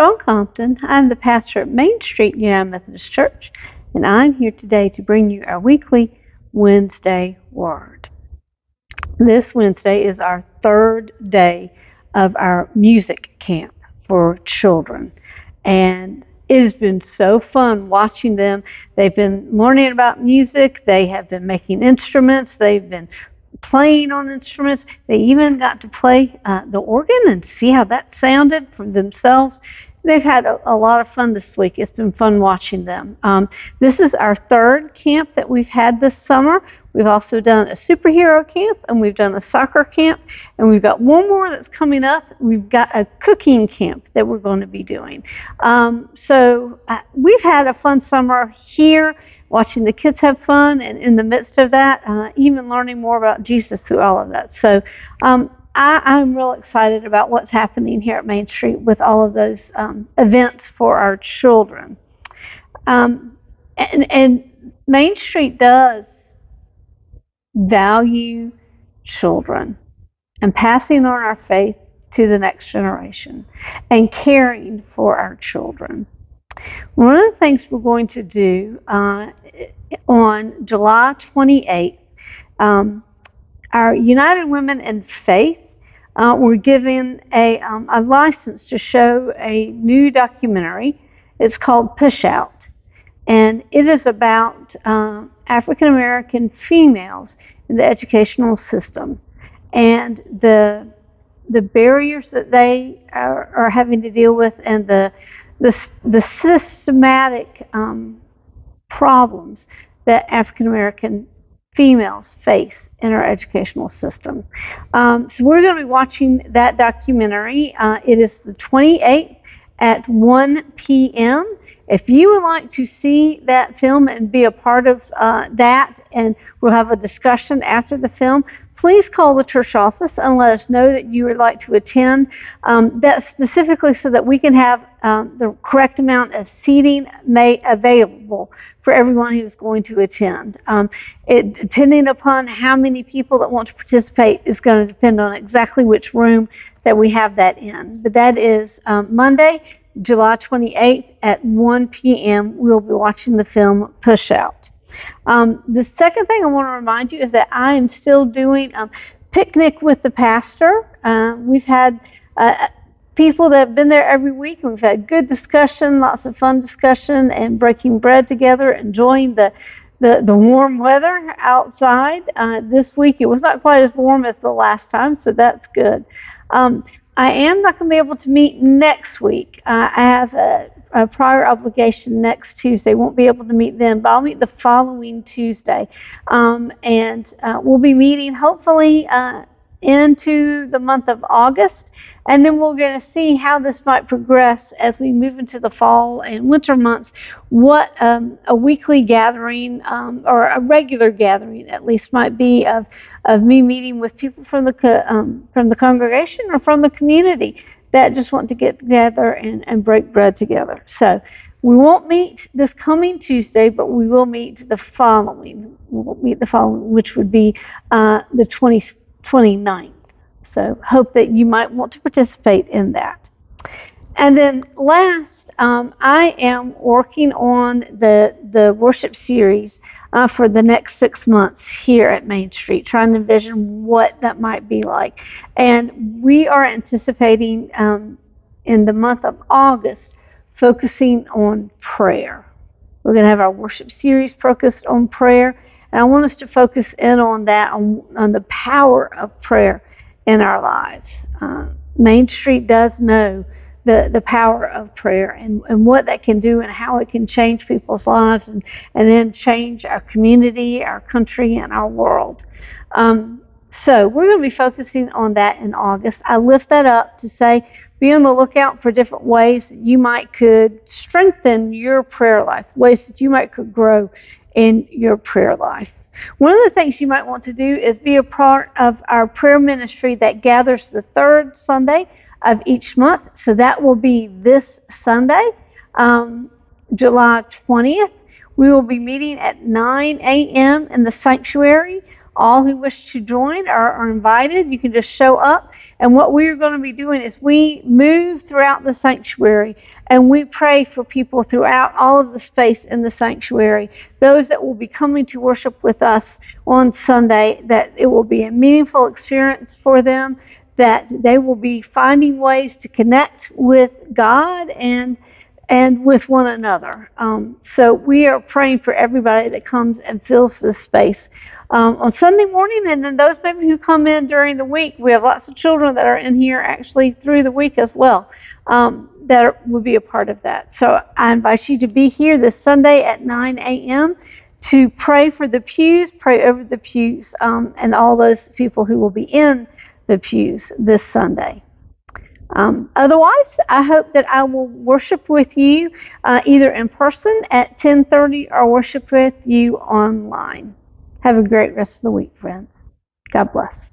Dawn Compton. I'm the pastor at Main Street United Methodist Church, and I'm here today to bring you our weekly Wednesday Word. This Wednesday is our third day of our music camp for children, and it has been so fun watching them. They've been learning about music, they have been making instruments, they've been playing on instruments. They even got to play the organ and see how that sounded for themselves. They've had a lot of fun this week. It's been fun watching them. This is our third camp that we've had this summer. We've also done a superhero camp, and we've done a soccer camp, and we've got one more that's coming up. We've got a cooking camp that we're going to be doing. So we've had a fun summer here, watching the kids have fun, and in the midst of that, even learning more about Jesus through all of that. So I'm real excited about what's happening here at Main Street with all of those events for our children. And Main Street does value children and passing on our faith to the next generation and caring for our children. One of the things we're going to do on July 28th, our United Women in Faith were given a license to show a new documentary. It's called Push Out, and it is about African American females in the educational system and the barriers that they are having to deal with, and the systematic problems that African American females face in our educational system. So we're going to be watching that documentary. It is the 28th at 1 p.m. If you would like to see that film and be a part of that, and we'll have a discussion after the film, please call the church office and let us know that you would like to attend. That's specifically so that we can have the correct amount of seating made available for everyone who's going to attend. Depending upon how many people that want to participate is going to depend on exactly which room that we have that in. But that is Monday, July 28th at 1 p.m. We'll be watching the film Push Out. The second thing I want to remind you is that I am still doing Picnic with the Pastor. We've had people that have been there every week, and we've had good discussion, lots of fun discussion, and breaking bread together, enjoying the warm weather outside. This week it was not quite as warm as the last time, so that's good. I am not going to be able to meet next week. I have a prior obligation next Tuesday. Won't be able to meet then, but I'll meet the following Tuesday. And we'll be meeting hopefully into the month of August. And then we're going to see how this might progress as we move into the fall and winter months, what a weekly gathering or a regular gathering at least might be of me meeting with people from the congregation or from the community that just want to get together and break bread together. So we won't meet this coming Tuesday, but we will meet the following. We'll meet the following, which would be the 29th. So hope that you might want to participate in that. And then last, I am working on the worship series for the next 6 months here at Main Street, trying to envision what that might be like. And we are anticipating in the month of August focusing on prayer. We're going to have our worship series focused on prayer, and I want us to focus in on that, on the power of prayer in our lives. Main Street does know the power of prayer and what that can do and how it can change people's lives and then change our community, our country, and our world. So we're going to be focusing on that in August. I lift that up to say, be on the lookout for different ways that you could strengthen your prayer life, ways that you could grow in your prayer life. One of the things you might want to do is be a part of our prayer ministry that gathers the third Sunday of each month. So that will be this Sunday, July 20th. We will be meeting at 9 a.m. in the sanctuary. All who wish to join are invited. You can just show up, And what we're going to be doing is we move throughout the sanctuary and we pray for people throughout all of the space in the sanctuary, those that will be coming to worship with us on Sunday, that it will be a meaningful experience for them, that they will be finding ways to connect with God and with one another. So we are praying for everybody that comes and fills this space on Sunday morning, and then those maybe who come in during the week. We have lots of children that are in here actually through the week as well, that will be a part of that. So I invite you to be here this Sunday at 9 a.m. to pray for the pews, pray over the pews, and all those people who will be in the pews this Sunday. Otherwise, I hope that I will worship with you either in person at 10:30 or worship with you online. Have a great rest of the week, friends. God bless.